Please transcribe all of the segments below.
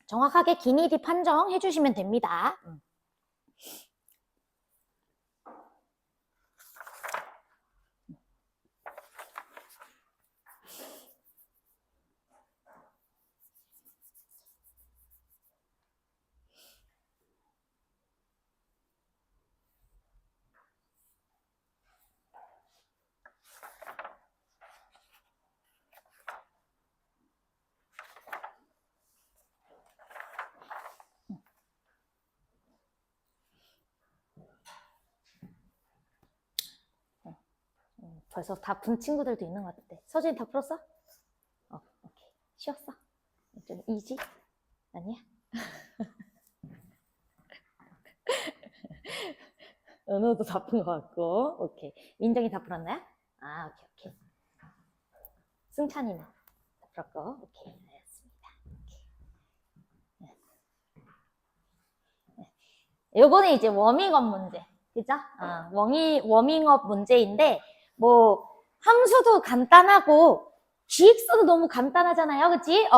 정확하게 기니디 판정해 주시면 됩니다. 벌써 다 푼 친구들도 있는 것 같은데. 서준이 다 풀었어? 오케이. 쉬었어? 좀 이지? 아니야? 은호도 다 푼 것 같고. 오케이. 민정이 다 풀었나요? 아, 오케이. 승찬이는 다 풀었고. 오케이. 알겠습니다. 요거는 이제 워밍업 문제. 그죠? 워밍업 문제인데, 뭐, 함수도 간단하고, gx도 너무 간단하잖아요. 그치?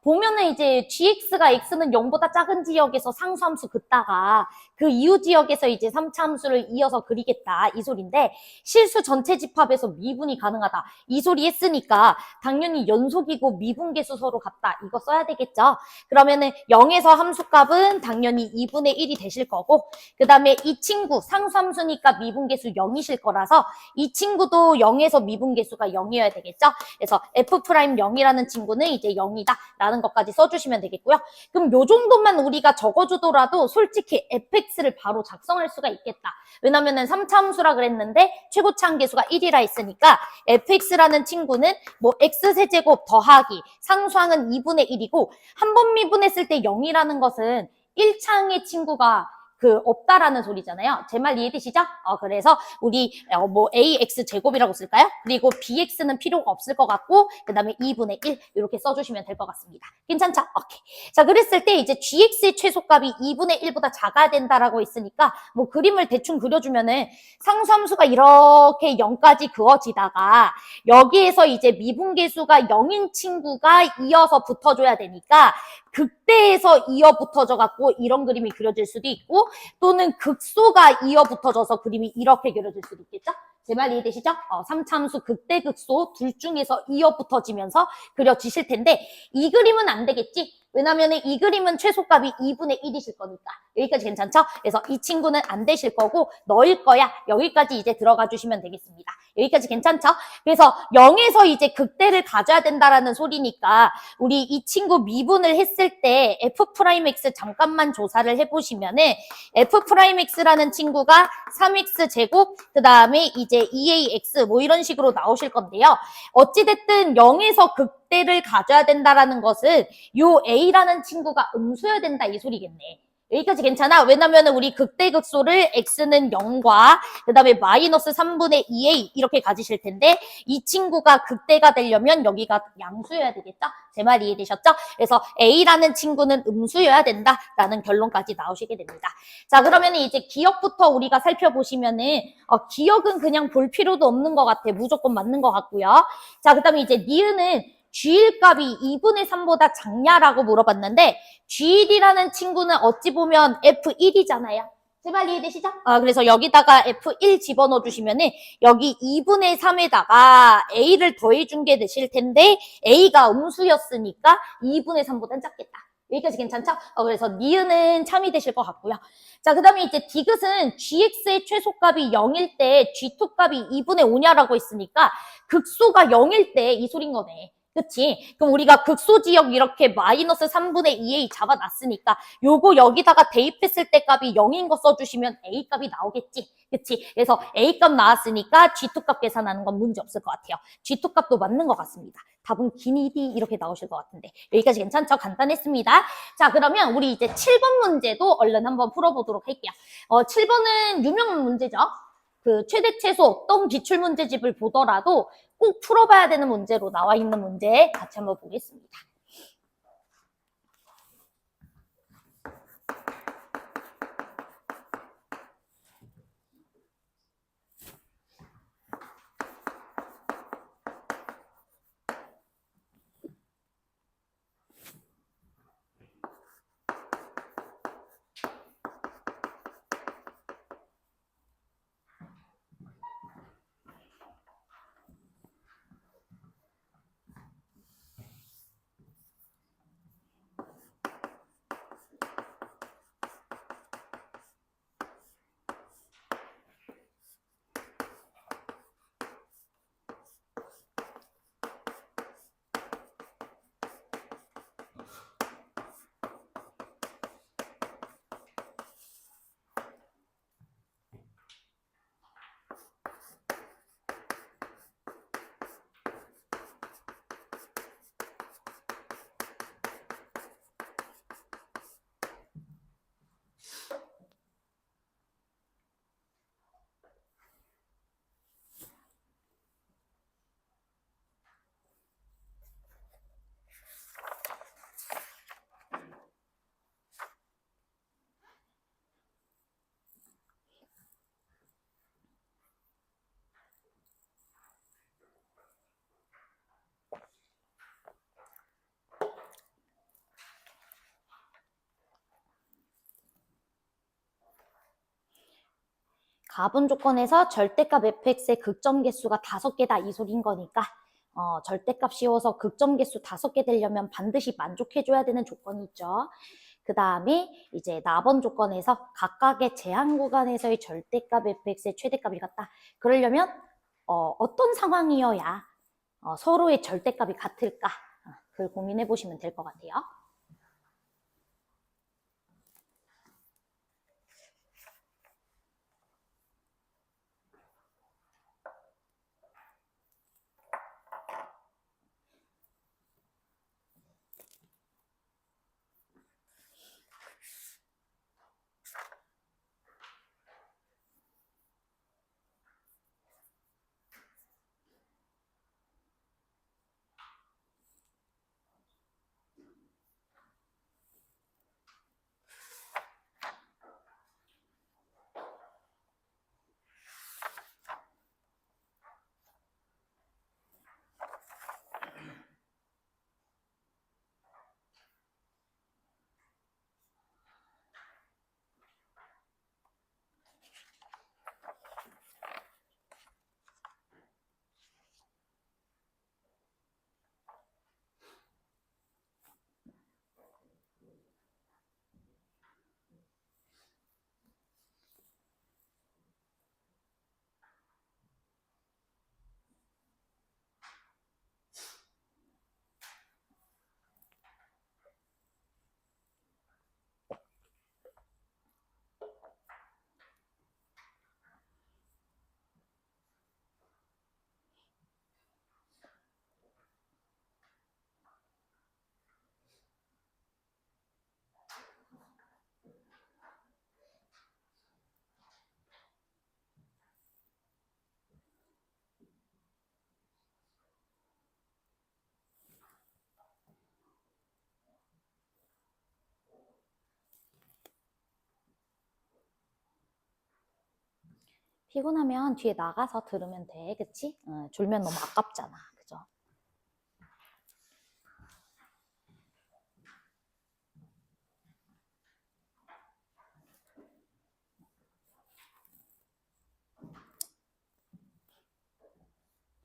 보면은 이제 gx가 x는 0보다 작은 지역에서 상수함수 긋다가 그 이후 지역에서 이제 3차 함수를 이어서 그리겠다. 이 소리인데 실수 전체 집합에서 미분이 가능하다. 이 소리 했으니까 당연히 연속이고 미분계수 서로 같다. 이거 써야 되겠죠? 그러면은 0에서 함수값은 당연히 2분의 1이 되실 거고 그 다음에 이 친구 상수함수니까 미분계수 0이실 거라서 이 친구도 0에서 미분계수가 0이어야 되겠죠? 그래서 F'0이라는 친구는 이제 0이다 라는 것까지 써주시면 되겠고요. 그럼 요 정도만 우리가 적어주더라도 솔직히 fx를 바로 작성할 수가 있겠다. 왜냐면은 3차 함수라 그랬는데 최고차 함계수가 1이라 했으니까 fx라는 친구는 뭐 x세제곱 더하기 상수항은 2분의 1이고 한 번 미분했을 때 0이라는 것은 1차항의 친구가 없다라는 소리잖아요. 제 말 이해되시죠? 그래서 우리 뭐 ax 제곱이라고 쓸까요? 그리고 bx는 필요가 없을 것 같고 그 다음에 2분의 1 이렇게 써주시면 될 것 같습니다. 괜찮죠? 오케이. 자, 그랬을 때 이제 gx의 최소값이 2분의 1보다 작아야 된다라고 했으니까 뭐 그림을 대충 그려주면은 상수함수가 이렇게 0까지 그어지다가 여기에서 이제 미분계수가 0인 친구가 이어서 붙어줘야 되니까 극대에서 이어 붙어져 갖고 이런 그림이 그려질 수도 있고 또는 극소가 이어 붙어져서 그림이 이렇게 그려질 수도 있겠죠? 제 말 이해되시죠? 3참수 극대 극소 둘 중에서 이어 붙어지면서 그려지실 텐데 이 그림은 안 되겠지? 왜냐면 이 그림은 최소값이 2분의 1이실 거니까 여기까지 괜찮죠? 그래서 이 친구는 안 되실 거고 너일 거야 여기까지 이제 들어가 주시면 되겠습니다. 여기까지 괜찮죠? 그래서 0에서 이제 극대를 가져야 된다라는 소리니까 우리 이 친구 미분을 했을 때 F'X 잠깐만 조사를 해보시면은 F'X라는 친구가 3x 제곱 그 다음에 이제 2ax 뭐 이런 식으로 나오실 건데요. 어찌됐든 0에서 극대를 가져야 된다라는 것은 요 a라는 친구가 음수여야 된다 이 소리겠네. 여기까지 괜찮아? 왜냐면 우리 극대극소를 x는 0과 그 다음에 마이너스 3분의 2a 이렇게 가지실 텐데 이 친구가 극대가 되려면 여기가 양수여야 되겠죠? 제 말 이해되셨죠? 그래서 a라는 친구는 음수여야 된다라는 결론까지 나오시게 됩니다. 자, 그러면 이제 기억부터 우리가 살펴보시면은 기억은 그냥 볼 필요도 없는 것 같아. 무조건 맞는 것 같고요. 자, 그 다음에 이제 니은은 G1 값이 2분의 3보다 작냐라고 물어봤는데 G1이라는 친구는 어찌 보면 F1이잖아요. 제 말 이해되시죠? 그래서 여기다가 F1 집어넣어 주시면은 여기 2분의 3에다가 A를 더해준 게 되실 텐데 A가 음수였으니까 2분의 3보다는 작겠다. 여기까지 괜찮죠? 그래서 니은은 참이 되실 것 같고요. 자, 그 다음에 이제 디귿은 gx의 최소값이 0일 때 g2 값이 2분의 5냐라고 했으니까 극소가 0일 때 이 소린 거네. 그치? 그럼 우리가 극소 지역 이렇게 마이너스 3분의 2a 잡아놨으니까 요거 여기다가 대입했을 때 값이 0인 거 써주시면 a 값이 나오겠지. 그치? 그래서 a 값 나왔으니까 g2 값 계산하는 건 문제 없을 것 같아요. g2 값도 맞는 것 같습니다. 답은 기니디 이렇게 나오실 것 같은데 여기까지 괜찮죠? 간단했습니다. 자, 그러면 우리 이제 7번 문제도 얼른 한번 풀어보도록 할게요. 7번은 유명한 문제죠. 그 최대 최소 어떤 기출문제집을 보더라도 꼭 풀어봐야 되는 문제로 나와 있는 문제 같이 한번 보겠습니다. 가분 조건에서 절대값 fx의 극점 개수가 5개다 이 소린 거니까 절대값 씌워서 극점 개수 5개 되려면 반드시 만족해줘야 되는 조건이 있죠. 그 다음에 이제 나번 조건에서 각각의 제한 구간에서의 절대값 fx의 최대값이 같다. 그러려면 어떤 상황이어야 서로의 절대값이 같을까? 그걸 고민해 보시면 될 것 같아요. 피곤하면 뒤에 나가서 들으면 돼, 그치? 졸면 너무 아깝잖아, 그죠?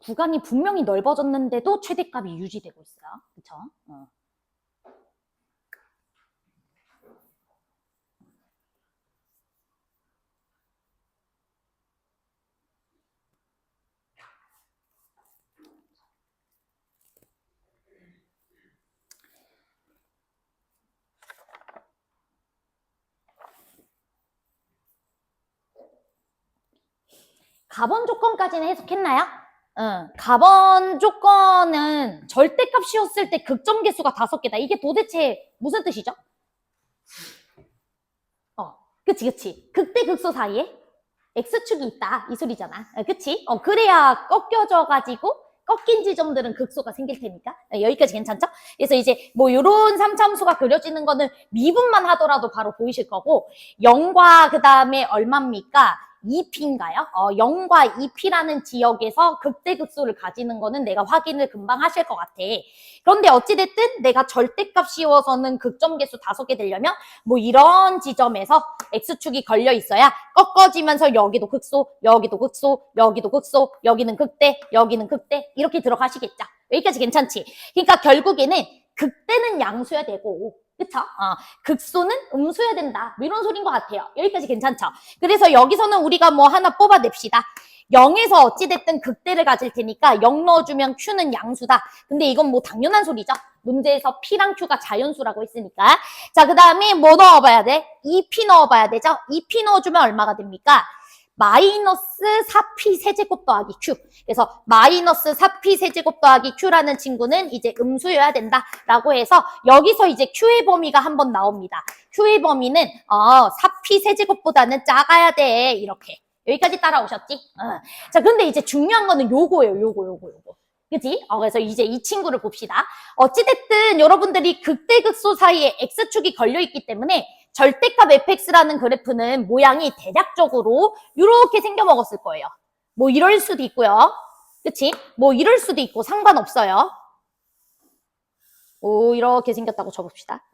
구간이 분명히 넓어졌는데도 최대값이 유지되고 있어요, 그쵸? 가번 조건까지는 해석했나요? 가번 조건은 절대값 씌웠을 때 극점 개수가 5개다. 이게 도대체 무슨 뜻이죠? 그치. 극대 극소 사이에 x축이 있다. 이 소리잖아. 그치? 그래야 꺾여져가지고 꺾인 지점들은 극소가 생길 테니까. 여기까지 괜찮죠? 그래서 이제 뭐 요런 3차함수가 그려지는 거는 미분만 하더라도 바로 보이실 거고 0과 그 다음에 얼마입니까? 2p인가요? 0과 2p라는 지역에서 극대극소를 가지는 거는 내가 확인을 금방 하실 것 같아. 그런데 어찌됐든 내가 절대값 씌워서는 극점계수 5개 되려면 뭐 이런 지점에서 x축이 걸려 있어야 꺾어지면서 여기도 극소, 여기도 극소, 여기도 극소, 여기는 극대, 여기는 극대 이렇게 들어가시겠죠. 여기까지 괜찮지? 그러니까 결국에는 극대는 양수야 되고 그쵸? 극소는 음수여야 된다. 뭐 이런 소리인 것 같아요. 여기까지 괜찮죠? 그래서 여기서는 우리가 뭐 하나 뽑아냅시다. 0에서 어찌됐든 극대를 가질 테니까 0 넣어주면 Q는 양수다. 근데 이건 뭐 당연한 소리죠. 문제에서 P랑 Q가 자연수라고 했으니까. 자, 그 다음에 뭐 넣어봐야 돼? 2P 넣어봐야 되죠? 2P 넣어주면 얼마가 됩니까? 마이너스 4p 세제곱 더하기 q. 그래서 마이너스 4p 세제곱 더하기 q라는 친구는 이제 음수여야 된다라고 해서 여기서 이제 q의 범위가 한번 나옵니다. q의 범위는 4p 세제곱보다는 작아야 돼. 이렇게. 여기까지 따라오셨지? 자, 근데 이제 중요한 거는 요거예요. 요거. 그치? 그래서 이제 이 친구를 봅시다. 어찌됐든 여러분들이 극대극소 사이에 x축이 걸려있기 때문에 절대값 fx라는 그래프는 모양이 대략적으로 이렇게 생겨먹었을 거예요. 뭐 이럴 수도 있고요. 그치? 뭐 이럴 수도 있고 상관없어요. 오, 이렇게 생겼다고 쳐봅시다.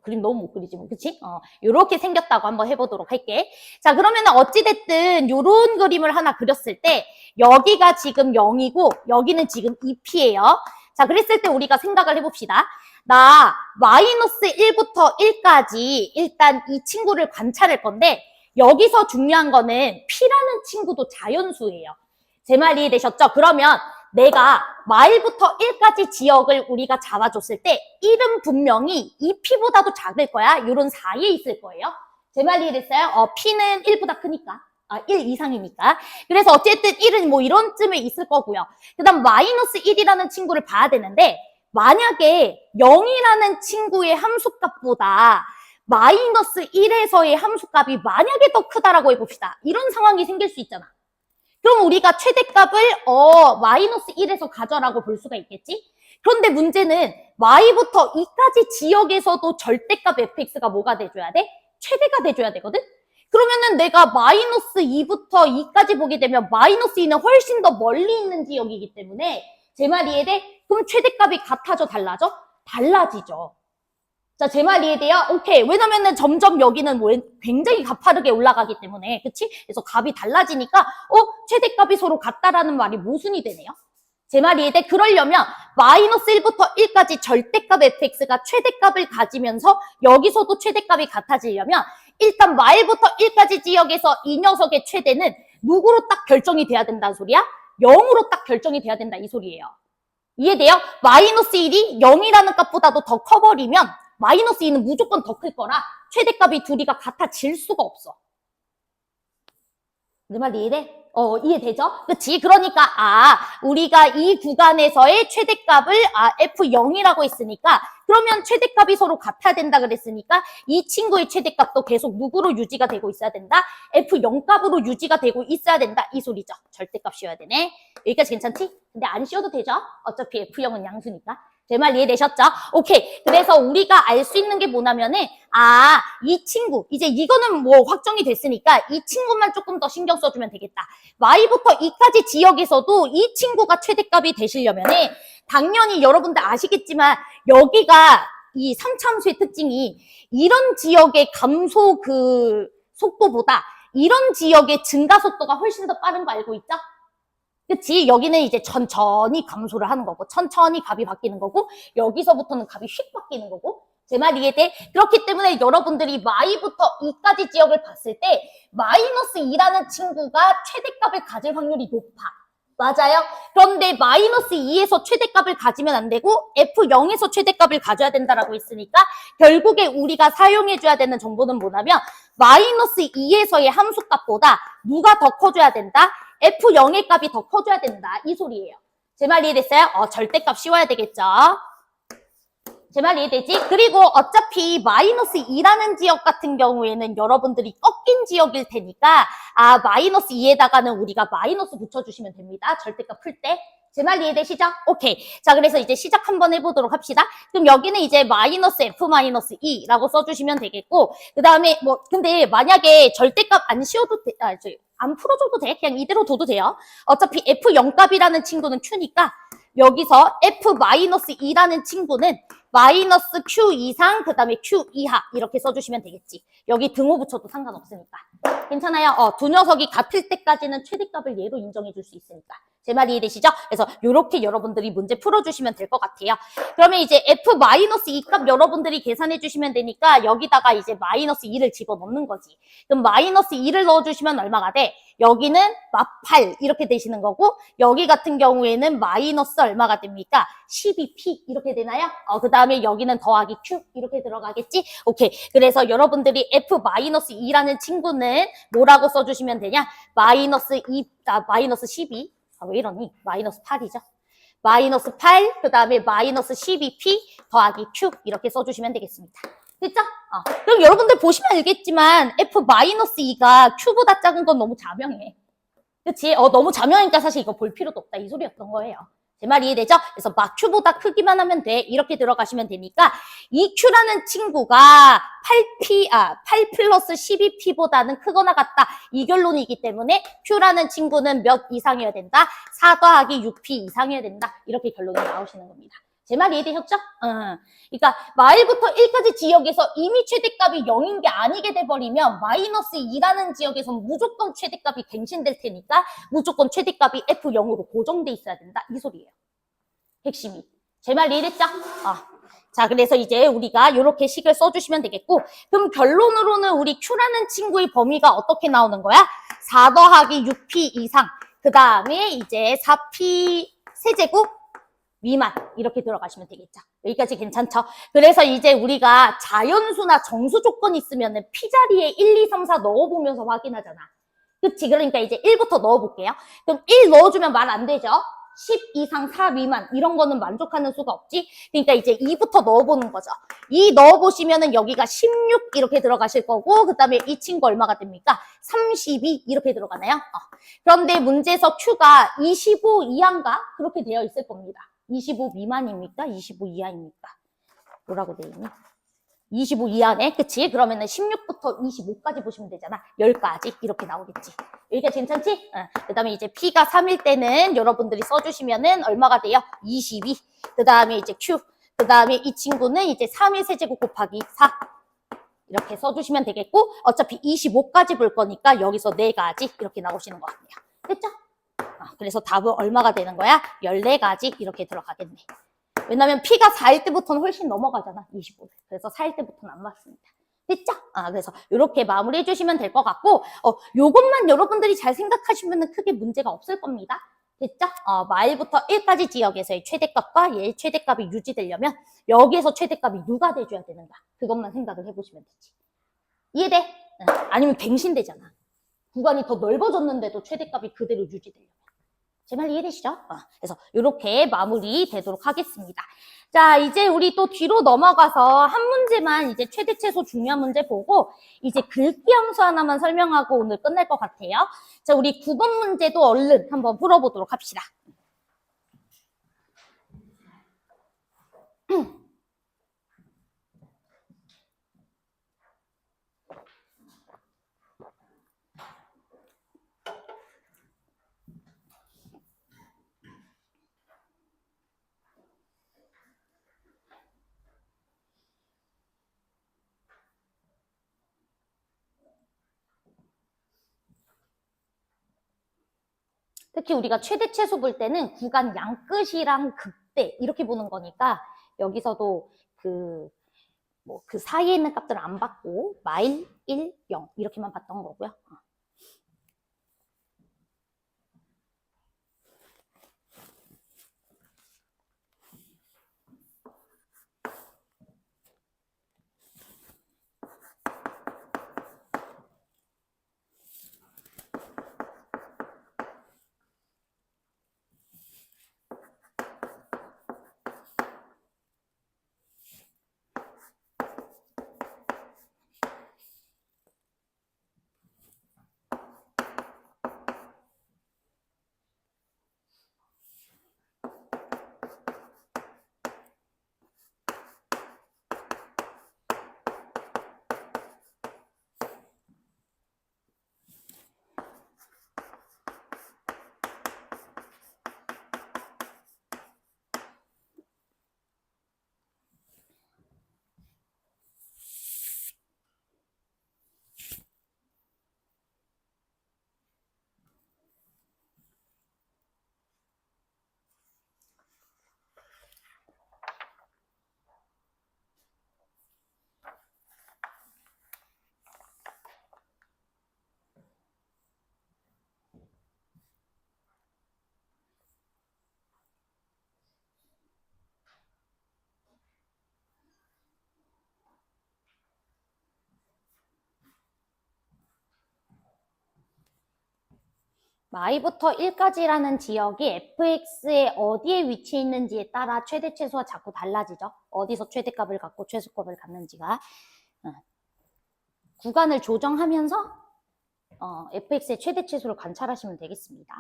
그림 너무 못 그리지 뭐, 그치? 요렇게 생겼다고 한번 해보도록 할게. 자, 그러면 어찌됐든 요런 그림을 하나 그렸을 때 여기가 지금 0이고 여기는 지금 2P예요. 자, 그랬을 때 우리가 생각을 해봅시다. 나 마이너스 1부터 1까지 일단 이 친구를 관찰할 건데 여기서 중요한 거는 P라는 친구도 자연수예요. 제 말 이해되셨죠? 그러면 내가 마일부터 1까지 지역을 우리가 잡아줬을 때 1은 분명히 2P보다도 작을 거야. 이런 사이에 있을 거예요. 제 말 이해됐어요? P는 1보다 크니까. 1 이상이니까. 그래서 어쨌든 1은 뭐 이런 쯤에 있을 거고요. 그 다음 마이너스 1이라는 친구를 봐야 되는데 만약에 0이라는 친구의 함수값보다 마이너스 1에서의 함수값이 만약에 더 크다라고 해봅시다. 이런 상황이 생길 수 있잖아. 그럼 우리가 최대값을 마이너스 1에서 가져라고 볼 수가 있겠지? 그런데 문제는 y부터 2까지 지역에서도 절대값 fx가 뭐가 돼줘야 돼? 최대가 돼줘야 되거든? 그러면은 내가 마이너스 2부터 2까지 보게 되면 마이너스 2는 훨씬 더 멀리 있는 지역이기 때문에 제 말 이해돼? 그럼 최대값이 같아져 달라져? 달라지죠. 자, 제 말 이해돼요? 오케이. 왜냐면은 점점 여기는 뭐 굉장히 가파르게 올라가기 때문에, 그치? 그래서 값이 달라지니까, 최대값이 서로 같다라는 말이 모순이 되네요. 제 말 이해돼? 그러려면, 마이너스 1부터 1까지 절대값 fx가 최대값을 가지면서 여기서도 최대값이 같아지려면, 일단 마일부터 1까지 지역에서 이 녀석의 최대는 누구로 딱 결정이 돼야 된다는 소리야? 0으로 딱 결정이 돼야 된다, 이 소리예요. 이해돼요? 마이너스 1이 0이라는 값보다도 더 커버리면, 마이너스 2는 무조건 더 클 거라 최대값이 둘이가 같아질 수가 없어. 내 말 이해돼? 이해되죠? 그치? 그러니까 우리가 이 구간에서의 최대값을 F0이라고 했으니까 그러면 최대값이 서로 같아야 된다 그랬으니까 이 친구의 최대값도 계속 누구로 유지가 되고 있어야 된다? F0값으로 유지가 되고 있어야 된다. 이 소리죠. 절대값 씌워야 되네. 여기까지 괜찮지? 근데 안 씌워도 되죠? 어차피 F0은 양수니까. 제 말 이해되셨죠? 오케이. 그래서 우리가 알 수 있는 게 뭐냐면은, 이 친구. 이제 이거는 뭐 확정이 됐으니까 이 친구만 조금 더 신경 써주면 되겠다. y부터 2까지 지역에서도 이 친구가 최대값이 되시려면은, 당연히 여러분들 아시겠지만, 여기가 이 3차함수의 특징이 이런 지역의 감소 속도보다 이런 지역의 증가 속도가 훨씬 더 빠른 거 알고 있죠? 그치? 여기는 이제 천천히 감소를 하는 거고, 천천히 값이 바뀌는 거고, 여기서부터는 값이 휙 바뀌는 거고, 제 말 이해돼? 그렇기 때문에 여러분들이 y부터 2까지 지역을 봤을 때, 마이너스 2라는 친구가 최대값을 가질 확률이 높아. 맞아요? 그런데 마이너스 2에서 최대값을 가지면 안 되고, F0에서 최대값을 가져야 된다라고 했으니까, 결국에 우리가 사용해줘야 되는 정보는 뭐냐면, 마이너스 2에서의 함수값보다 누가 더 커줘야 된다? F0의 값이 더 커져야 된다. 이 소리예요. 제 말 이해됐어요? 절대값 씌워야 되겠죠? 제 말 이해되지? 그리고 어차피 마이너스 2라는 지역 같은 경우에는 여러분들이 꺾인 지역일 테니까 마이너스 2에다가는 우리가 마이너스 붙여주시면 됩니다. 절대값 풀 때. 제 말 이해되시죠? 오케이. 자, 그래서 이제 시작 한번 해보도록 합시다. 그럼 여기는 이제 마이너스 F-2라고 써주시면 되겠고, 그 다음에 근데 만약에 절대값 안 씌워도 안 풀어줘도 돼. 그냥 이대로 둬도 돼요. 어차피 F0 값이라는 친구는 Q니까, 여기서 F-2라는 친구는 마이너스 Q 이상, 그 다음에 Q 이하 이렇게 써주시면 되겠지. 여기 등호 붙여도 상관없으니까. 괜찮아요? 두 녀석이 같을 때까지는 최대값을 얘로 인정해 줄 수 있으니까. 제 말 이해되시죠? 그래서 이렇게 여러분들이 문제 풀어주시면 될 것 같아요. 그러면 이제 F-2 값 여러분들이 계산해 주시면 되니까 여기다가 이제 마이너스 2를 집어넣는 거지. 그럼 마이너스 2를 넣어주시면 얼마가 돼? 여기는 마8 이렇게 되시는 거고 여기 같은 경우에는 마이너스 얼마가 됩니까? 12p 이렇게 되나요? 그 다음에 여기는 더하기 q 이렇게 들어가겠지? 오케이. 그래서 여러분들이 F-2라는 친구는 뭐라고 써주시면 되냐? 마이너스 12 왜 이러니? 마이너스 8이죠. 마이너스 8, 그 다음에 마이너스 12p 더하기 q 이렇게 써주시면 되겠습니다. 됐죠? 그럼 여러분들 보시면 알겠지만 F-2가 Q보다 작은 건 너무 자명해. 그치? 너무 자명하니까 사실 이거 볼 필요도 없다. 이 소리였던 거예요. 제 말 이해되죠? 그래서 막 Q보다 크기만 하면 돼. 이렇게 들어가시면 되니까 이 Q라는 친구가 8 플러스 12P보다는 크거나 같다. 이 결론이기 때문에 Q라는 친구는 몇 이상이어야 된다? 4 더하기 6P 이상이어야 된다. 이렇게 결론이 나오시는 겁니다. 제 말 이해되셨죠? 그러니까 마일부터 1까지 지역에서 이미 최대값이 0인 게 아니게 돼버리면 마이너스 2라는 지역에서 무조건 최대값이 갱신될 테니까 무조건 최대값이 F0으로 고정돼 있어야 된다. 이 소리예요. 핵심이. 제 말 이해됐죠? 자, 그래서 이제 우리가 이렇게 식을 써주시면 되겠고, 그럼 결론으로는 우리 Q라는 친구의 범위가 어떻게 나오는 거야? 4 더하기 6P 이상, 그 다음에 이제 4P 세제곱 미만 이렇게 들어가시면 되겠죠. 여기까지 괜찮죠? 그래서 이제 우리가 자연수나 정수 조건이 있으면 P 자리에 1, 2, 3, 4 넣어보면서 확인하잖아. 그치? 그러니까 이제 1부터 넣어볼게요. 그럼 1 넣어주면 말 안 되죠? 10 이상 4 미만 이런 거는 만족하는 수가 없지. 그러니까 이제 2부터 넣어보는 거죠. 2 넣어보시면은 여기가 16 이렇게 들어가실 거고 그 다음에 이 친구 얼마가 됩니까? 32 이렇게 들어가나요? 그런데 문제에서 Q가 25 이하인가? 그렇게 되어 있을 겁니다. 25 미만입니까? 25 이하입니까? 뭐라고 되어 있니? 25 이하네, 그치? 그러면은 16부터 25까지 보시면 되잖아. 10까지 이렇게 나오겠지. 여기가 괜찮지? 그 다음에 이제 P가 3일 때는 여러분들이 써주시면은 얼마가 돼요? 22. 그 다음에 이제 Q. 그 다음에 이 친구는 이제 3일 세제곱 곱하기 4. 이렇게 써주시면 되겠고, 어차피 25까지 볼 거니까 여기서 4가지 이렇게 나오시는 것 같네요. 됐죠? 그래서 답은 얼마가 되는 거야? 14가지 이렇게 들어가겠네. 왜냐면 P가 4일 때부터는 훨씬 넘어가잖아. 25를. 그래서 4일 때부터는 안 맞습니다. 됐죠? 그래서 이렇게 마무리해 주시면 될 것 같고 요것만 여러분들이 잘 생각하시면 크게 문제가 없을 겁니다. 됐죠? 마일부터 1까지 지역에서의 최대값과 얘의 최대값이 유지되려면 여기에서 최대값이 누가 돼줘야 되는가? 그것만 생각을 해보시면 되지. 이해돼? 아니면 갱신되잖아. 구간이 더 넓어졌는데도 최대값이 그대로 유지되려면. 제 말 이해되시죠? 그래서 이렇게 마무리 되도록 하겠습니다. 자, 이제 우리 또 뒤로 넘어가서 한 문제만 이제 최대 최소 중요한 문제 보고 이제 글귀 함수 하나만 설명하고 오늘 끝날 것 같아요. 자, 우리 9번 문제도 얼른 한번 풀어보도록 합시다. 특히 우리가 최대 최소 볼 때는 구간 양끝이랑 극대 이렇게 보는 거니까 여기서도 그 사이에 있는 값들을 안 받고 마일 1, 0 이렇게만 봤던 거고요. 마이부터 1까지라는 지역이 fx의 어디에 위치해 있는지에 따라 최대 최소가 자꾸 달라지죠. 어디서 최대값을 갖고 최소값을 갖는지가. 구간을 조정하면서 fx의 최대 최소를 관찰하시면 되겠습니다.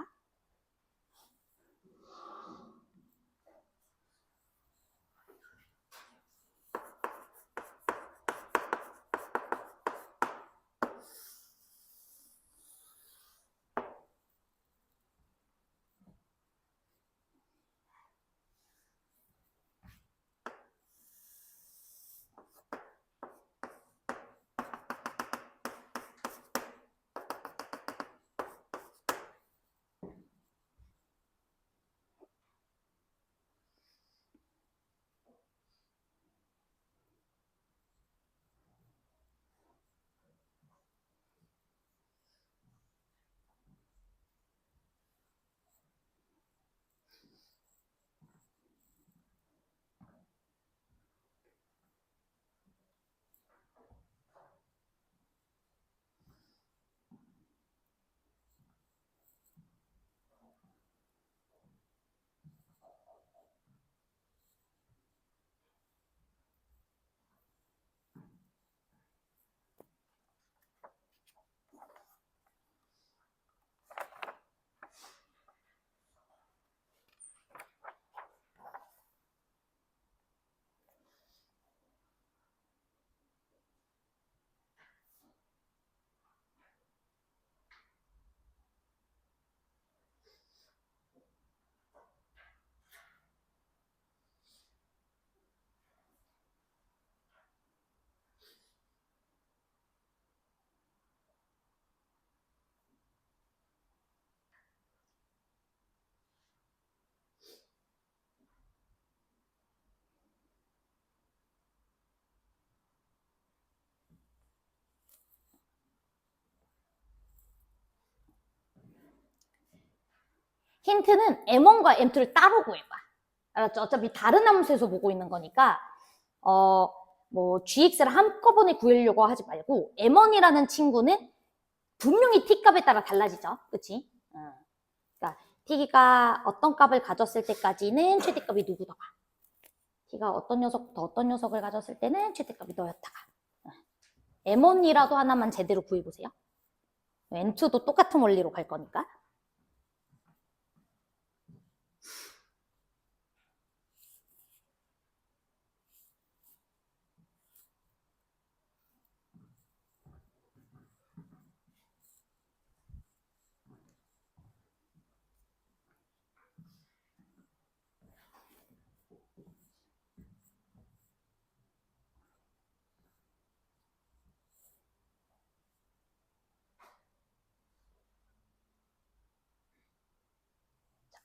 힌트는 M1과 M2를 따로 구해봐. 알았죠? 어차피 다른 함수에서 보고 있는 거니까 뭐 gx를 한꺼번에 구하려고 하지 말고 M1이라는 친구는 분명히 t 값에 따라 달라지죠. 그치? 그러니까 t가 어떤 값을 가졌을 때까지는 최대값이 누구더가, t가 어떤 녀석부터 어떤 녀석을 가졌을 때는 최대값이 너였다가. M1이라도 하나만 제대로 구해보세요. M2도 똑같은 원리로 갈 거니까.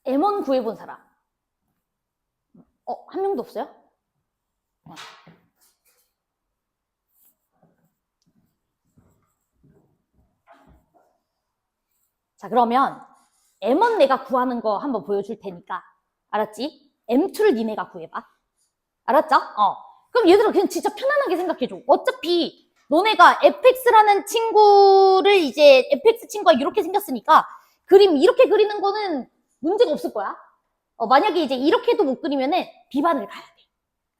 M1 구해본 사람. 한 명도 없어요? 자, 그러면 M1 내가 구하는 거 한번 보여줄 테니까. 알았지? M2를 니네가 구해봐. 알았죠? 그럼 얘들아 그냥 진짜 편안하게 생각해줘. 어차피 너네가 fx라는 친구를 이제 fx 친구가 이렇게 생겼으니까 그림 이렇게 그리는 거는 문제가 없을 거야. 만약에 이제 이렇게도 못 그리면은 비반을 가야 돼.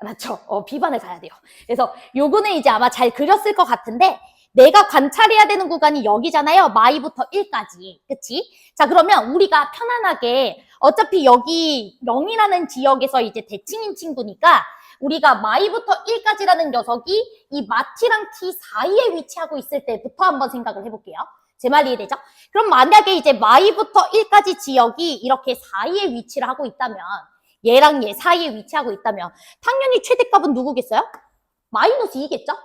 맞죠? 비반을 가야 돼요. 그래서 요거는 이제 아마 잘 그렸을 것 같은데 내가 관찰해야 되는 구간이 여기잖아요. 마이부터 1까지. 그치? 자, 그러면 우리가 편안하게 어차피 여기 0이라는 지역에서 이제 대칭인 친구니까 우리가 마이부터 1까지라는 녀석이 이 마티랑 t 사이에 위치하고 있을 때부터 한번 생각을 해볼게요. 제 말 이해되죠? 그럼 만약에 이제 마이부터 1까지 지역이 이렇게 사이에 위치를 하고 있다면 얘랑 얘 사이에 위치하고 있다면 당연히 최대값은 누구겠어요? 마이너스 2겠죠?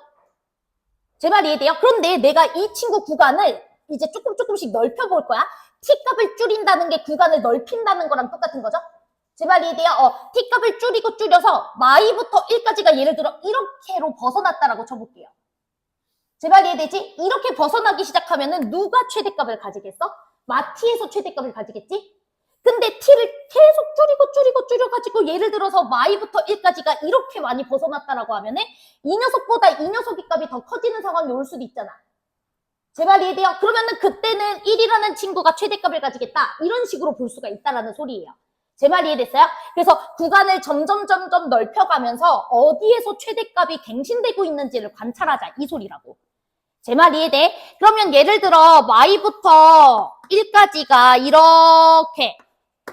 제 말 이해돼요? 그런데 내가 이 친구 구간을 이제 조금씩 넓혀볼 거야. t값을 줄인다는 게 구간을 넓힌다는 거랑 똑같은 거죠? 제 말 이해돼요? t값을 줄여서 마이부터 1까지가 예를 들어 이렇게로 벗어났다라고 쳐볼게요. 제 말 이해되지? 이렇게 벗어나기 시작하면은 누가 최대값을 가지겠어? 마t에서 최대값을 가지겠지? 근데 t를 계속 줄여가지고 예를 들어서 마이부터 1까지가 이렇게 많이 벗어났다라고 하면은 이 녀석보다 이 녀석의 값이 더 커지는 상황이 올 수도 있잖아. 제 말 이해돼요? 그러면은 그때는 1이라는 친구가 최대값을 가지겠다. 이런 식으로 볼 수가 있다라는 소리예요. 제 말 이해됐어요? 그래서 구간을 점점 넓혀가면서 어디에서 최대값이 갱신되고 있는지를 관찰하자. 이 소리라고. 제 말 이해돼? 그러면 예를 들어 마이부터 1까지가 이렇게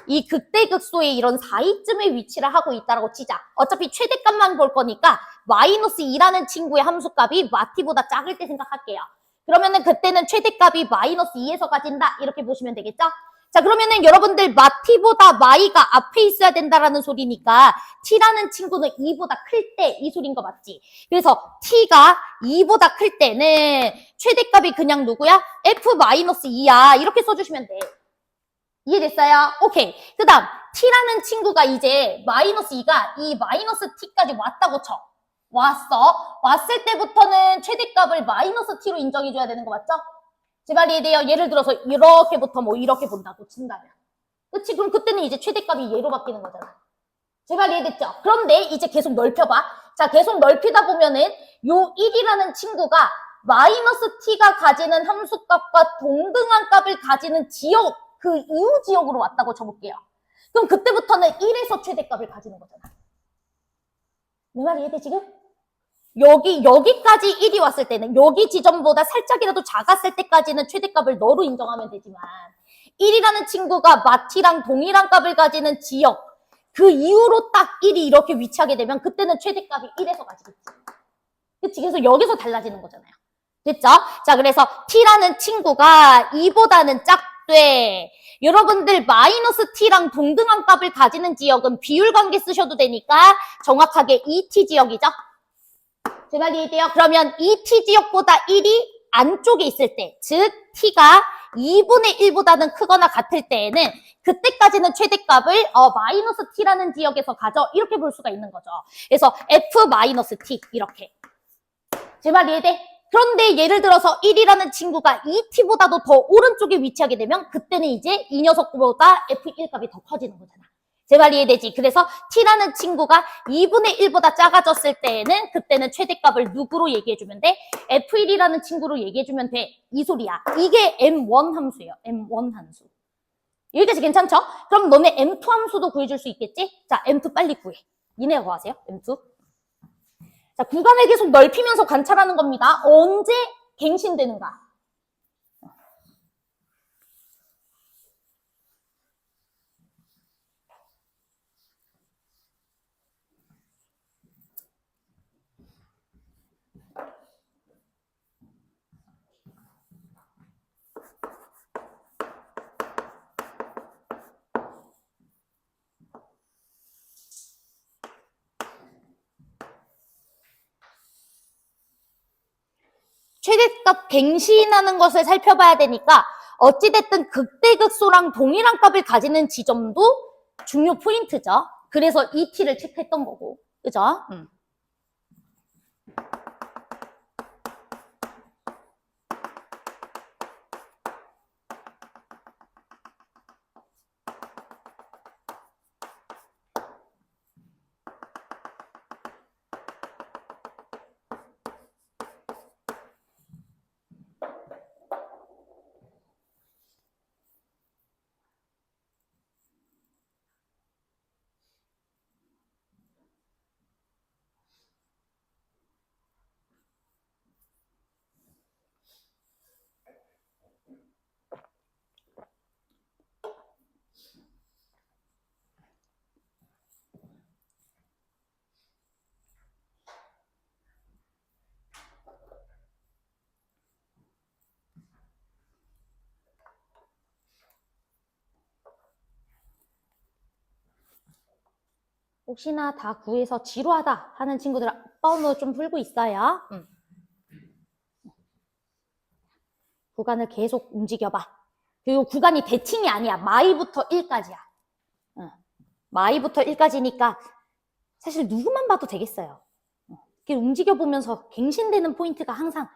이 극대극소의 이런 사이쯤에 위치를 하고 있다라고 치자. 어차피 최대값만 볼 거니까 마이너스 2라는 친구의 함수값이 마t보다 작을 때 생각할게요. 그러면은 그때는 최대값이 마이너스 2에서 가진다. 이렇게 보시면 되겠죠? 자, 그러면은 여러분들 마t보다 마이가 앞에 있어야 된다라는 소리니까 t라는 친구는 2보다 클 때 이 소리인 거 맞지? 그래서 t가 2보다 클 때는 최대값이 그냥 누구야? f-2야. 이렇게 써주시면 돼. 이해됐어요? 오케이. 그 다음 t라는 친구가 이제 마이너스 2가 이 마이너스 t까지 왔다고 쳐. 왔을 때부터는 최대값을 마이너스 t로 인정해줘야 되는 거 맞죠? 제 말 이해돼요? 예를 들어서 이렇게부터 뭐 이렇게 본다고 친다면. 그치? 그럼 그때는 이제 최대값이 얘로 바뀌는 거잖아. 제 말 이해됐죠? 그런데 이제 계속 넓혀봐. 자, 계속 넓히다 보면은 요 1이라는 친구가 마이너스 t가 가지는 함수값과 동등한 값을 가지는 지역, 그 이후 지역으로 왔다고 쳐볼게요. 그럼 그때부터는 1에서 최대값을 가지는 거잖아. 내 말 이해돼 지금? 여기까지 1이 왔을 때는 여기 지점보다 살짝이라도 작았을 때까지는 최대값을 너로 인정하면 되지만 1이라는 친구가 마t랑 동일한 값을 가지는 지역 그 이후로 딱 1이 이렇게 위치하게 되면 그때는 최대값이 1에서 가지겠지. 그치? 그래서 여기서 달라지는 거잖아요. 됐죠? 자, 그래서 t라는 친구가 2보다는 작되 여러분들 마이너스 t랑 동등한 값을 가지는 지역은 비율관계 쓰셔도 되니까 정확하게 2t 지역이죠. 제 말 이해돼요? 그러면 2t 지역보다 1이 안쪽에 있을 때, 즉 t가 2분의 1보다는 크거나 같을 때에는 그때까지는 최대값을 마이너스 t라는 지역에서 가져 이렇게 볼 수가 있는 거죠. 그래서 f 마이너스 t 이렇게. 제 말 이해돼? 그런데 예를 들어서 1이라는 친구가 2t보다도 더 오른쪽에 위치하게 되면 그때는 이제 이 녀석보다 f1 값이 더 커지는 거잖아. 제 말 이해되지? 그래서 t라는 친구가 2분의 1보다 작아졌을 때에는 그때는 최대값을 누구로 얘기해주면 돼? f1이라는 친구로 얘기해주면 돼. 이 소리야. 이게 m1 함수예요. m1 함수. 여기까지 괜찮죠? 그럼 너네 m2 함수도 구해줄 수 있겠지? 자, m2 빨리 구해. 니네가 구하세요. m2. 자, 구간을 계속 넓히면서 관찰하는 겁니다. 언제 갱신되는가? 최대값 갱신하는 것을 살펴봐야 되니까 어찌됐든 극대극소랑 동일한 값을 가지는 지점도 중요 포인트죠. 그래서 이 t를 체크했던 거고. 그죠? 혹시나 다 구해서 지루하다 하는 친구들 번호 좀 풀고 있어요. 구간을 계속 움직여봐. 그리고 구간이 대칭이 아니야. 마이부터 1까지야. 마이부터 1까지니까 사실 누구만 봐도 되겠어요. 이렇게 움직여보면서 갱신되는 포인트가 항상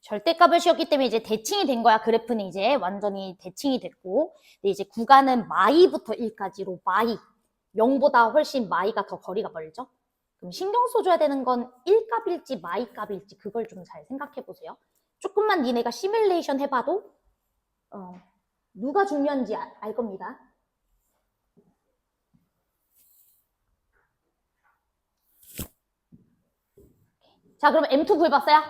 절대값을 씌웠기 때문에 이제 대칭이 된 거야. 그래프는 이제 완전히 대칭이 됐고, 근데 이제 구간은 마이부터 1까지로 마이 0보다 훨씬 마이가 더 거리가 멀죠. 그럼 신경 써줘야 되는 건 1값일지 마이 값일지 그걸 좀 잘 생각해 보세요. 조금만 니네가 시뮬레이션 해봐도 누가 중요한지 알 겁니다. 자, 그럼 M2 구해봤어요?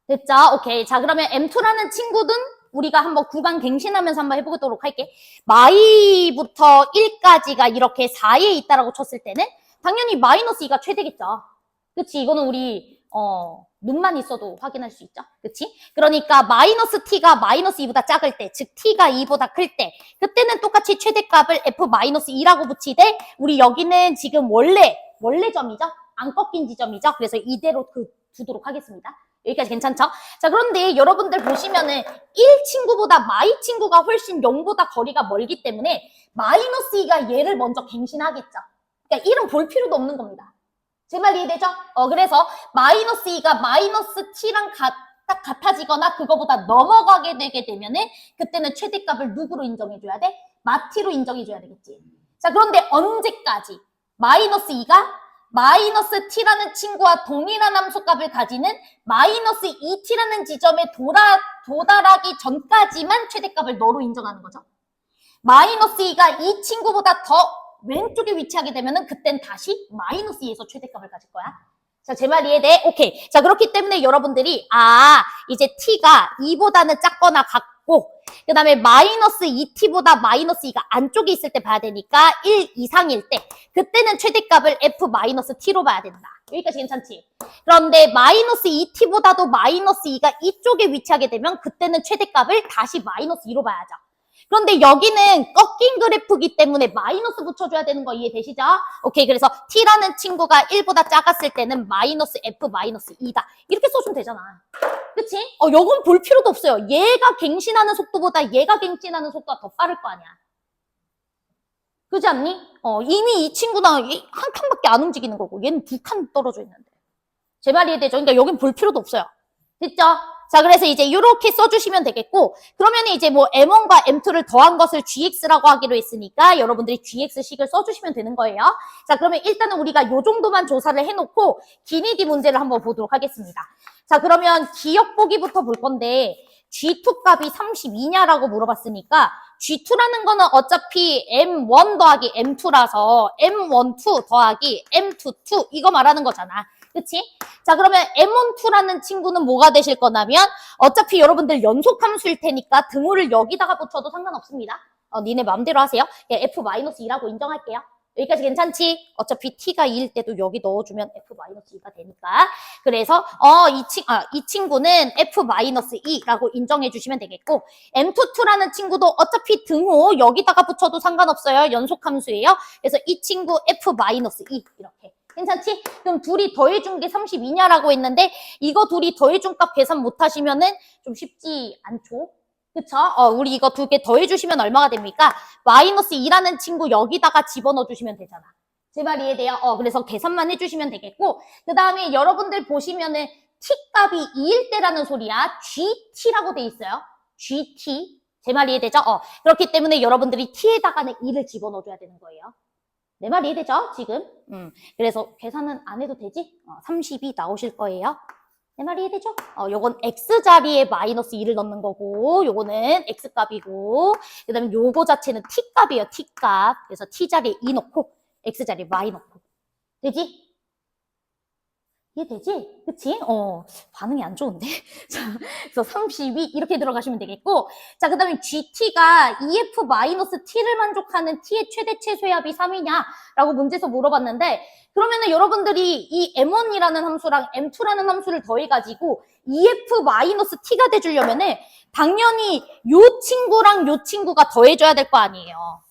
됐죠? 오케이. 자, 그러면 M2라는 친구든 우리가 한번 구간 갱신하면서 한번 해보도록 할게. 마이부터 1까지가 이렇게 4에 있다라고 쳤을 때는 당연히 마이너스 2가 최대겠죠. 그치? 이거는 우리 눈만 있어도 확인할 수 있죠. 그치? 그러니까 마이너스 t가 마이너스 2보다 작을 때, 즉 t가 2보다 클 때, 그때는 똑같이 최대값을 f-2라고 붙이되 우리 여기는 지금 원래 점이죠? 안 꺾인 지점이죠? 그래서 이대로 두도록 하겠습니다. 여기까지 괜찮죠? 자, 그런데 여러분들 보시면은 1 친구보다 마이 친구가 훨씬 0보다 거리가 멀기 때문에 마이너스 2가 얘를 먼저 갱신하겠죠. 그러니까 1은 볼 필요도 없는 겁니다. 제 말 이해되죠? 그래서 마이너스 2가 마이너스 t랑 딱 같아지거나 그거보다 넘어가게 되게 되면은 그때는 최대값을 누구로 인정해줘야 돼? 마t로 인정해줘야 되겠지. 자, 그런데 언제까지 마이너스 2가 마이너스 t라는 친구와 동일한 함수값을 가지는 마이너스 2t라는 지점에 도달하기 전까지만 최대값을 너로 인정하는 거죠. 마이너스 2가 이 친구보다 더 왼쪽에 위치하게 되면은 그땐 다시 마이너스 2에서 최대값을 가질 거야. 자, 제 말 이해돼? 오케이. 자, 그렇기 때문에 여러분들이 이제 t가 2보다는 작거나 맞고, 그 다음에 마이너스 2t보다 마이너스 2가 안쪽에 있을 때 봐야 되니까 1 이상일 때, 그때는 최대값을 f-t로 봐야 된다. 여기까지 괜찮지? 그런데 마이너스 2t보다도 마이너스 2가 이쪽에 위치하게 되면 그때는 최대값을 다시 마이너스 2로 봐야죠. 그런데 여기는 꺾인 그래프이기 때문에 마이너스 붙여줘야 되는 거 이해되시죠? 오케이, 그래서 t라는 친구가 1보다 작았을 때는 마이너스 f 마이너스 2다. 이렇게 써주면 되잖아. 그치? 요건 볼 필요도 없어요. 얘가 갱신하는 속도보다 얘가 갱신하는 속도가 더 빠를 거 아니야. 그렇지 않니? 이미 이 친구는 한 칸밖에 안 움직이는 거고 얘는 2칸 떨어져 있는데. 제 말이 이해되죠? 그러니까 여긴 볼 필요도 없어요. 됐죠? 자, 그래서 이제 이렇게 써주시면 되겠고, 그러면 이제 뭐 M1과 M2를 더한 것을 GX라고 하기로 했으니까 여러분들이 GX식을 써주시면 되는 거예요. 자, 그러면 일단은 우리가 요 정도만 조사를 해놓고 기니디 문제를 한번 보도록 하겠습니다. 자, 그러면 기억 보기부터 볼 건데 G2 값이 32냐라고 물어봤으니까 G2라는 거는 어차피 M1 더하기 M2라서 M12 더하기 M22 이거 말하는 거잖아. 그치? 자, 그러면 M12라는 친구는 뭐가 되실 거냐면 어차피 여러분들 연속함수일 테니까 등호를 여기다가 붙여도 상관없습니다. 니네 마음대로 하세요. F-2라고 인정할게요. 여기까지 괜찮지? 어차피 t가 2일 때도 여기 넣어주면 F-2가 되니까. 그래서 이 친구는 F-2라고 인정해 주시면 되겠고, M22라는 친구도 어차피 등호 여기다가 붙여도 상관없어요. 연속함수예요. 그래서 이 친구 F-2 이렇게. 괜찮지? 그럼 둘이 더해준 게 32냐라고 했는데 이거 둘이 더해준 값 계산 못하시면은 좀 쉽지 않죠? 그쵸? 우리 이거 두 개 더해주시면 얼마가 됩니까? 마이너스 2라는 친구 여기다가 집어넣어 주시면 되잖아. 제 말 이해돼요? 그래서 계산만 해주시면 되겠고, 그 다음에 여러분들 보시면은 t값이 2일 때라는 소리야. GT라고 돼 있어요. GT. 제 말 이해되죠? 그렇기 때문에 여러분들이 t에다가는 2를 집어넣어줘야 되는 거예요. 내 말 이해되죠? 지금? 그래서 계산은 안 해도 되지? 32 나오실 거예요. 내 말 이해되죠? 요건 x자리에 마이너스 2를 넣는 거고, 요거는 x값이고, 그 다음에 요거 자체는 t값이에요, t값. 그래서 t자리에 2 넣고, x자리에 y 넣고. 되지? 이해되지? 그치? 반응이 안 좋은데? 자, 그래서 32 이렇게 들어가시면 되겠고, 자, 그 다음에 GT가 EF-T를 만족하는 T의 최대 최소합이 3이냐? 라고 문제에서 물어봤는데, 그러면은 여러분들이 이 M1이라는 함수랑 M2라는 함수를 더해가지고 EF-T가 돼주려면은 당연히 요 친구랑 요 친구가 더해줘야 될 거 아니에요.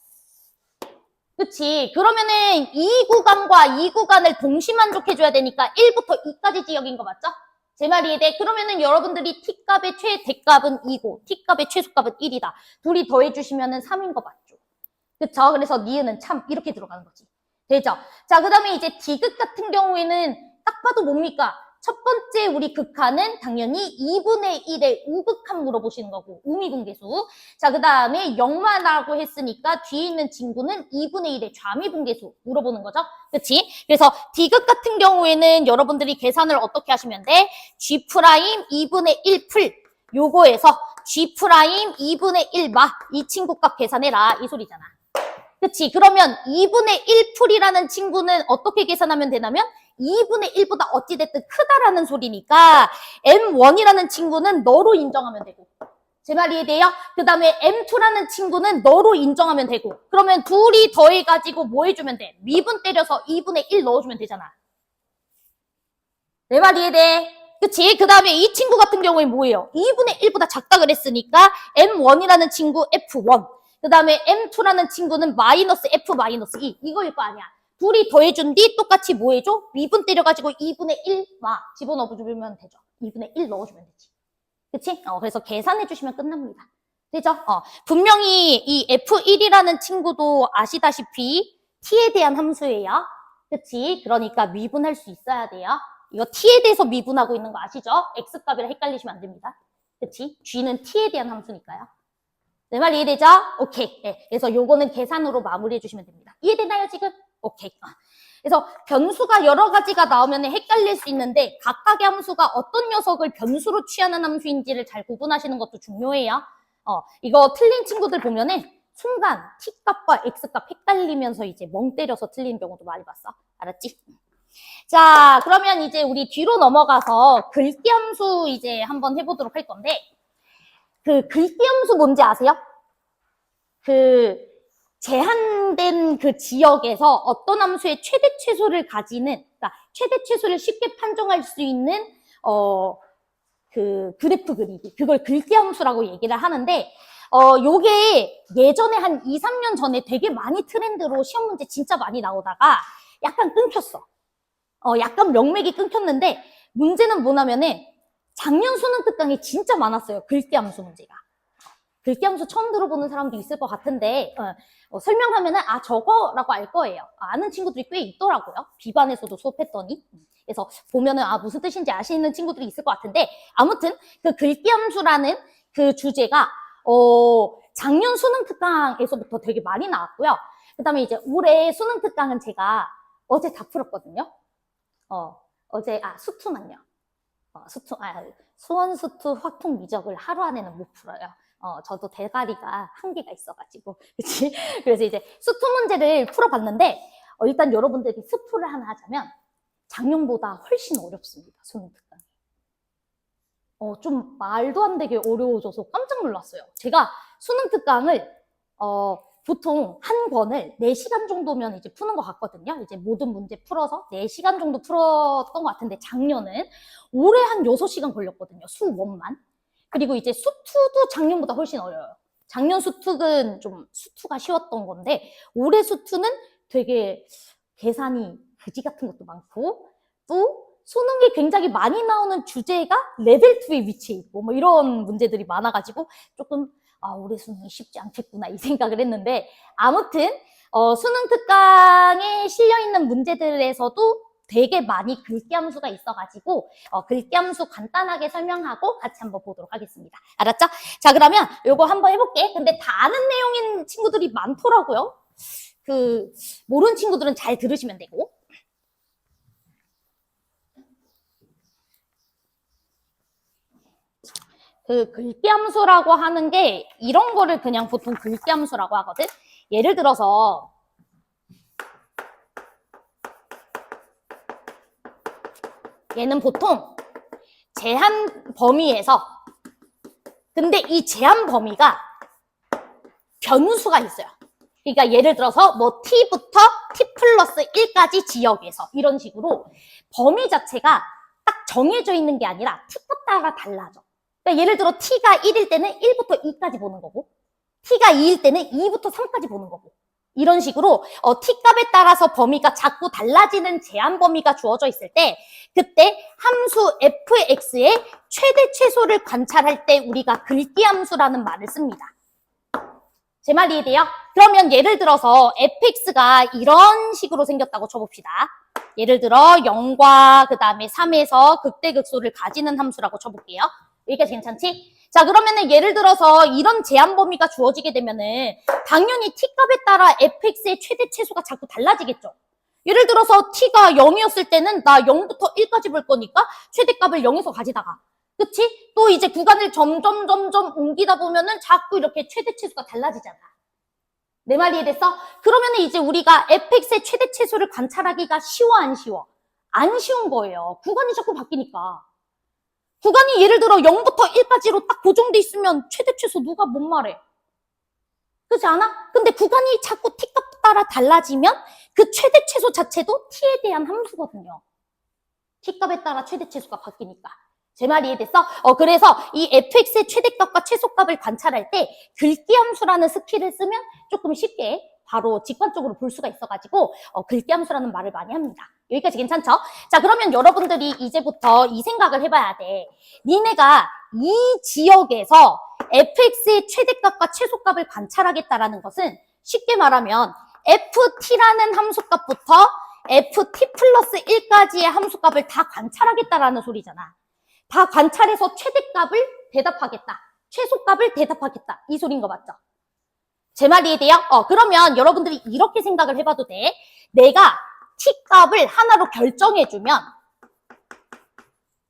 그치? 그러면은 이 구간과 이 구간을 동시 만족해줘야 되니까 1부터 2까지 지역인 거 맞죠? 제 말이 이해돼? 그러면은 여러분들이 t값의 최대값은 2고 t값의 최소값은 1이다. 둘이 더해주시면은 3인 거 맞죠? 그쵸? 그래서 니은은 참 이렇게 들어가는 거지. 되죠? 자, 그 다음에 이제 D극 같은 경우에는 딱 봐도 뭡니까? 첫 번째 우리 극한은 당연히 2분의 1의 우극한 물어보시는 거고, 우미분계수. 자, 그 다음에 0만하고 했으니까 뒤에 있는 친구는 2분의 1의 좌미분계수 물어보는 거죠. 그치? 그래서 D극 같은 경우에는 여러분들이 계산을 어떻게 하시면 돼? G' 2분의 1 풀. 요거에서 G' 2분의 1 마. 이 친구 값 계산해라. 이 소리잖아. 그치? 그러면 2분의 1 풀이라는 친구는 어떻게 계산하면 되냐면 2분의 1보다 어찌됐든 크다라는 소리니까 M1이라는 친구는 너로 인정하면 되고, 제 말 이해돼요? 그 다음에 M2라는 친구는 너로 인정하면 되고, 그러면 둘이 더해가지고 뭐 해주면 돼? 미분 때려서 2분의 1 넣어주면 되잖아. 내 말 이해돼? 그치? 그 다음에 이 친구 같은 경우에 뭐예요? 2분의 1보다 작다 그랬으니까 M1이라는 친구 F1, 그 다음에 M2라는 친구는 마이너스 F 마이너스 2 이거일 거 아니야. 둘이 더해준 뒤 똑같이 뭐 해줘? 미분 때려가지고 2분의 1 마 집어넣어주면 되죠. 2분의 1 넣어주면 되지. 그치? 그래서 계산해주시면 끝납니다. 되죠? 분명히 이 F1이라는 친구도 아시다시피 t에 대한 함수예요. 그치? 그러니까 미분할 수 있어야 돼요. 이거 t에 대해서 미분하고 있는 거 아시죠? x값이랑 헷갈리시면 안 됩니다. 그치? g는 t에 대한 함수니까요. 내 말 이해되죠? 오케이. 네. 그래서 요거는 계산으로 마무리해 주시면 됩니다. 이해되나요, 지금? 오케이. 그래서 변수가 여러 가지가 나오면 헷갈릴 수 있는데 각각의 함수가 어떤 녀석을 변수로 취하는 함수인지를 잘 구분하시는 것도 중요해요. 이거 틀린 친구들 보면은 순간 t값과 x값 헷갈리면서 이제 멍 때려서 틀리는 경우도 많이 봤어. 알았지? 자, 그러면 이제 우리 뒤로 넘어가서 글귀 함수 이제 한번 해보도록 할 건데, 그 글띠 함수 뭔지 아세요? 그 제한된 그 지역에서 어떤 함수의 최대 최소를 가지는, 그러니까 최대 최소를 쉽게 판정할 수 있는 그 그래프 그리기, 그걸 글띠 함수라고 얘기를 하는데, 요게 예전에 한 2, 3년 전에 되게 많이 트렌드로 시험 문제 진짜 많이 나오다가 약간 끊겼어. 약간 명맥이 끊겼는데, 문제는 뭐냐면은 작년 수능 특강이 진짜 많았어요. 글띠 함수 문제가. 글띠 함수 처음 들어보는 사람도 있을 것 같은데, 설명하면은 저거라고 알 거예요. 아는 친구들이 꽤 있더라고요. 비반에서도 수업했더니. 그래서 보면은 무슨 뜻인지 아시는 친구들이 있을 것 같은데, 아무튼 그 글띠 함수라는 그 주제가 작년 수능 특강에서부터 되게 많이 나왔고요. 그다음에 이제 올해 수능 특강은 제가 어제 다 풀었거든요. 어제 수투만요. 수원 수투 확통 미적을 하루 안에는 못 풀어요. 저도 대가리가 한계가 있어가지고, 그치? 그래서 이제 수투 문제를 풀어봤는데, 일단 여러분들이 스포를 하나 하자면, 작년보다 훨씬 어렵습니다, 수능 특강이. 좀 말도 안 되게 어려워져서 깜짝 놀랐어요. 제가 수능 특강을, 보통 한 권을 4시간 정도면 이제 푸는 것 같거든요. 이제 모든 문제 풀어서 4시간 정도 풀었던 것 같은데, 작년은 올해 한 6시간 걸렸거든요, 수원만. 그리고 이제 수투도 작년보다 훨씬 어려워요. 작년 수투는 좀 수투가 쉬웠던 건데, 올해 수투는 되게 계산이 그지 같은 것도 많고, 또 수능에 굉장히 많이 나오는 주제가 레벨 2에 위치해 있고, 뭐 이런 문제들이 많아가지고 조금 올해 수능이 쉽지 않겠구나 이 생각을 했는데, 아무튼 수능 특강에 실려있는 문제들에서도 되게 많이 글띠 함수가 있어가지고 글띠 함수 간단하게 설명하고 같이 한번 보도록 하겠습니다. 알았죠? 자, 그러면 요거 한번 해볼게. 근데 다 아는 내용인 친구들이 많더라고요. 모르는 친구들은 잘 들으시면 되고. 그 글띠 함수라고 하는 게 이런 거를 그냥 보통 글띠 함수라고 하거든. 예를 들어서 얘는 보통 제한 범위에서, 근데 이 제한 범위가 변수가 있어요. 그러니까 예를 들어서 뭐 t부터 t 플러스 1까지 지역에서 이런 식으로 범위 자체가 딱 정해져 있는 게 아니라 t에 따라 달라져. 그러니까 예를 들어 t가 1일 때는 1부터 2까지 보는 거고, t가 2일 때는 2부터 3까지 보는 거고, 이런 식으로 t값에 따라서 범위가 자꾸 달라지는 제한 범위가 주어져 있을 때, 그때 함수 fx의 최대 최소를 관찰할 때 우리가 글띠 함수라는 말을 씁니다. 제 말 이해돼요? 그러면 예를 들어서 fx가 이런 식으로 생겼다고 쳐봅시다. 예를 들어 0과 그 다음에 3에서 극대극소를 가지는 함수라고 쳐볼게요. 여기까지 괜찮지? 자, 그러면은 예를 들어서 이런 제한 범위가 주어지게 되면은 당연히 t값에 따라 fx의 최대 최소가 자꾸 달라지겠죠. 예를 들어서 t가 0이었을 때는 나 0부터 1까지 볼 거니까 최대값을 0에서 가지다가, 그치? 또 이제 구간을 점점 옮기다 보면은 자꾸 이렇게 최대 최소가 달라지잖아. 내 말 이해됐어? 그러면은 이제 우리가 fx의 최대 최소를 관찰하기가 쉬워, 안 쉬워? 안 쉬운 거예요. 구간이 자꾸 바뀌니까. 구간이 예를 들어 0부터 1까지로 딱 고정돼 있으면 최대 최소 누가 뭔 말해? 그렇지 않아? 근데 구간이 자꾸 t값 따라 달라지면 그 최대 최소 자체도 t에 대한 함수거든요. t값에 따라 최대 최소가 바뀌니까. 제 말 이해됐어? 그래서 이 fx의 최대값과 최소값을 관찰할 때 글띠 함수라는 스킬을 쓰면 조금 쉽게 바로 직관적으로 볼 수가 있어가지고 글띠 함수라는 말을 많이 합니다. 여기까지 괜찮죠? 자, 그러면 여러분들이 이제부터 이 생각을 해봐야 돼. 니네가 이 지역에서 fx의 최대값과 최소값을 관찰하겠다라는 것은 쉽게 말하면 ft라는 함수값부터 ft 플러스 1까지의 함수값을 다 관찰하겠다라는 소리잖아. 다 관찰해서 최대값을 대답하겠다. 최소값을 대답하겠다. 이 소리인 거 맞죠? 제 말 이해돼요? 그러면 여러분들이 이렇게 생각을 해봐도 돼. 내가 t값을 하나로 결정해주면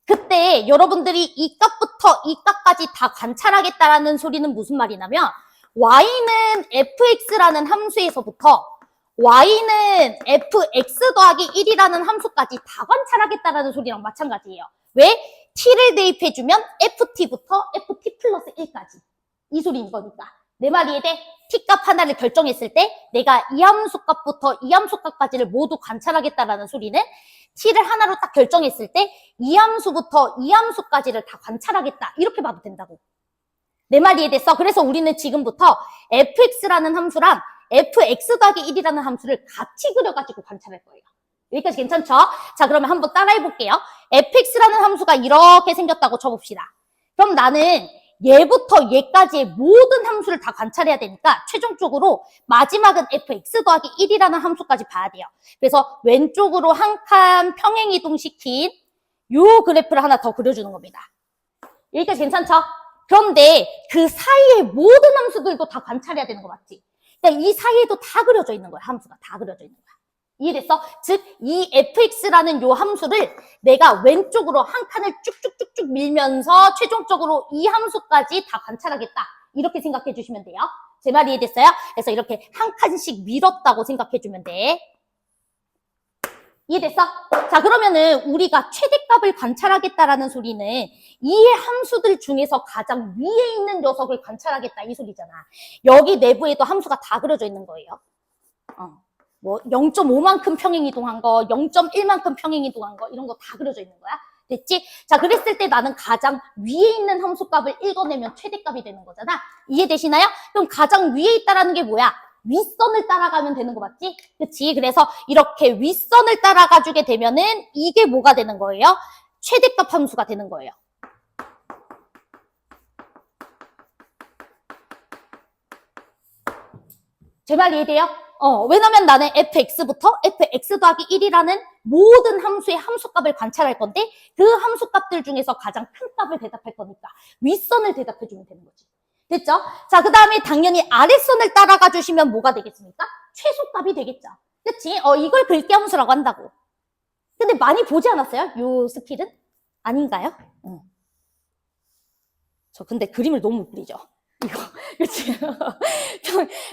그때 여러분들이 이 값부터 이 값까지 다 관찰하겠다라는 소리는 무슨 말이냐면 y는 fx라는 함수에서부터 y는 fx 더하기 1이라는 함수까지 다 관찰하겠다라는 소리랑 마찬가지예요. 왜? t를 대입해주면 ft부터 ft 플러스 1까지. 이 소리인 거니까. 내 말 이해돼? t값 하나를 결정했을 때 내가 이 함수값부터 이 함수값까지를 모두 관찰하겠다라는 소리는 t를 하나로 딱 결정했을 때 이 함수부터 이 함수까지를 다 관찰하겠다. 이렇게 봐도 된다고. 내 말 이해됐어? 그래서 우리는 지금부터 fx라는 함수랑 fx 더하기 1이라는 함수를 같이 그려가지고 관찰할 거예요. 여기까지 괜찮죠? 자, 그러면 한번 따라해 볼게요. fx라는 함수가 이렇게 생겼다고 쳐봅시다. 그럼 나는 얘부터 얘까지의 모든 함수를 다 관찰해야 되니까 최종적으로 마지막은 fx 더하기 1이라는 함수까지 봐야 돼요. 그래서 왼쪽으로 한 칸 평행이동시킨 요 그래프를 하나 더 그려주는 겁니다. 여기까지 괜찮죠? 그런데 그 사이의 모든 함수들도 다 관찰해야 되는 거 맞지? 그러니까 이 사이에도 다 그려져 있는 거야. 함수가 다 그려져 있는 거야. 이해됐어? 즉, 이 fx라는 요 함수를 내가 왼쪽으로 한 칸을 쭉쭉쭉쭉 밀면서 최종적으로 이 함수까지 다 관찰하겠다. 이렇게 생각해 주시면 돼요. 제 말 이해됐어요? 그래서 이렇게 한 칸씩 밀었다고 생각해 주면 돼. 이해됐어? 자, 그러면은 우리가 최대값을 관찰하겠다라는 소리는 이 함수들 중에서 가장 위에 있는 녀석을 관찰하겠다 이 소리잖아. 여기 내부에도 함수가 다 그려져 있는 거예요. 뭐 0.5만큼 평행이동한 거, 0.1만큼 평행이동한 거 이런 거 다 그려져 있는 거야. 됐지? 자, 그랬을 때 나는 가장 위에 있는 함수값을 읽어내면 최대값이 되는 거잖아. 이해되시나요? 그럼 가장 위에 있다라는 게 뭐야? 윗선을 따라가면 되는 거 맞지? 그치? 그래서 이렇게 윗선을 따라가주게 되면은 이게 뭐가 되는 거예요? 최대값 함수가 되는 거예요. 제 말 이해돼요? 왜냐면 나는 fx부터 fx 더하기 1이라는 모든 함수의 함수값을 관찰할 건데 그 함수값들 중에서 가장 큰 값을 대답할 거니까 윗선을 대답해주면 되는 거지. 됐죠? 자, 그 다음에 당연히 아랫선을 따라가 주시면 뭐가 되겠습니까? 최소값이 되겠죠. 그치? 이걸 글귀 함수라고 한다고. 근데 많이 보지 않았어요? 요 스킬은? 아닌가요? 저 근데 그림을 너무 못 그리죠? 이거, 그치?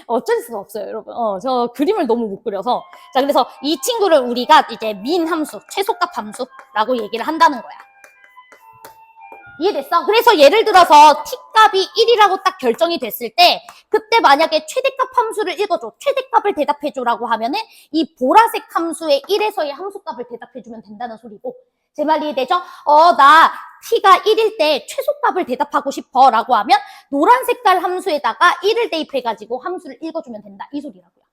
어쩔 수가 없어요, 여러분. 저 그림을 너무 못 그려서. 자, 그래서 이 친구를 우리가 이제 민 함수, 최소값 함수라고 얘기를 한다는 거야. 이해됐어? 그래서 예를 들어서 t값이 1이라고 딱 결정이 됐을 때 그때 만약에 최대값 함수를 읽어줘. 최대값을 대답해줘라고 하면은 이 보라색 함수의 1에서의 함수값을 대답해주면 된다는 소리고 제 말 이해되죠? 나 t가 1일 때 최소값을 대답하고 싶어 라고 하면 노란 색깔 함수에다가 1을 대입해가지고 함수를 읽어주면 된다. 이 소리라고요.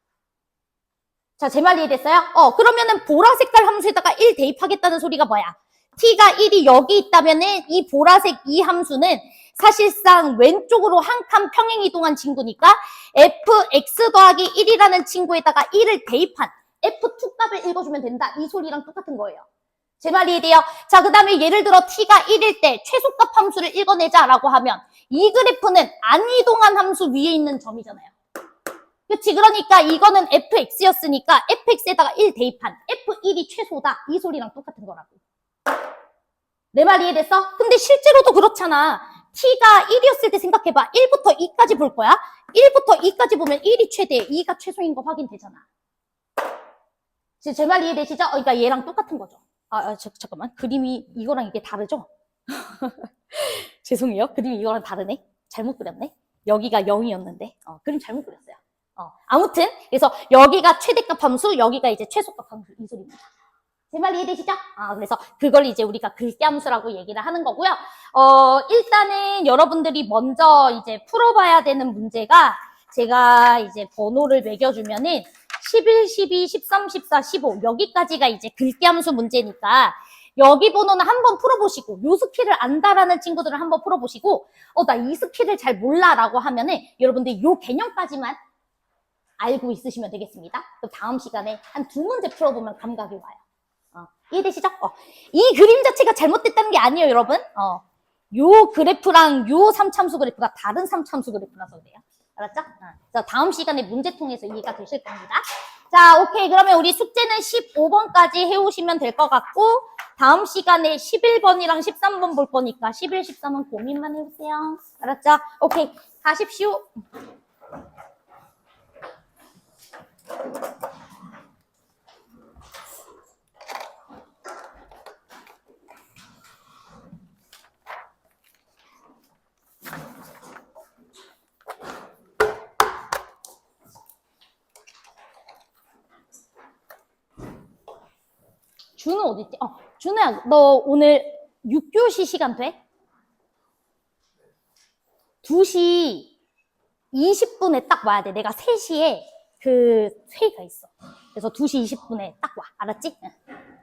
자, 제 말 이해됐어요? 그러면은 보라 색깔 함수에다가 1 대입하겠다는 소리가 뭐야? t가 1이 여기 있다면은 이 보라색 이 함수는 사실상 왼쪽으로 한 칸 평행 이동한 친구니까 fx 더하기 1이라는 친구에다가 1을 대입한 f2 값을 읽어주면 된다. 이 소리랑 똑같은 거예요. 제 말 이해돼요? 자, 그 다음에 예를 들어 t가 1일 때 최소값 함수를 읽어내자라고 하면 이 그래프는 안 이동한 함수 위에 있는 점이잖아요. 그치? 그러니까 이거는 fx였으니까 fx에다가 1 대입한 f1이 최소다. 이 소리랑 똑같은 거라고. 내 말 이해됐어? 근데 실제로도 그렇잖아. t가 1이었을 때 생각해봐. 1부터 2까지 볼 거야. 1부터 2까지 보면 1이 최대, 2가 최소인 거 확인되잖아. 제 말 이해되시죠? 그러니까 얘랑 똑같은 거죠. 잠깐만. 그림이 이거랑 이게 다르죠? 죄송해요. 그림이 이거랑 다르네. 잘못 그렸네. 여기가 0이었는데. 그림 잘못 그렸어요. 아무튼 그래서 여기가 최대값 함수, 여기가 이제 최소값 함수 이 소리입니다. 제 말 이해되시죠? 그래서 그걸 이제 우리가 글귀 함수라고 얘기를 하는 거고요. 일단은 여러분들이 먼저 이제 풀어봐야 되는 문제가 제가 이제 번호를 매겨주면은 11, 12, 13, 14, 15 여기까지가 이제 글귀 함수 문제니까 여기 번호는 한번 풀어보시고 요 스킬을 안다라는 친구들은 한번 풀어보시고 나 이 스킬을 잘 몰라라고 하면은 여러분들 요 개념까지만 알고 있으시면 되겠습니다. 그럼 다음 시간에 한 2문제 풀어보면 감각이 와요. 이해되시죠? 이 그림 자체가 잘못됐다는 게 아니에요, 여러분. 요 그래프랑 요 3참수 그래프가 다른 3참수 그래프라서 그래요. 알았죠? 그래서 다음 시간에 문제 통해서 이해가 되실 겁니다. 자, 오케이. 그러면 우리 숙제는 15번까지 해오시면 될 것 같고 다음 시간에 11번이랑 13번 볼 거니까 11, 13은 고민만 해보세요. 알았죠? 오케이. 가십시오. 준우 어디 있지? 준우야, 너 오늘 6교시 시간 돼? 2시 20분에 딱 와야 돼. 내가 3시에 그 회의가 있어. 그래서 2시 20분에 딱 와. 알았지? 응.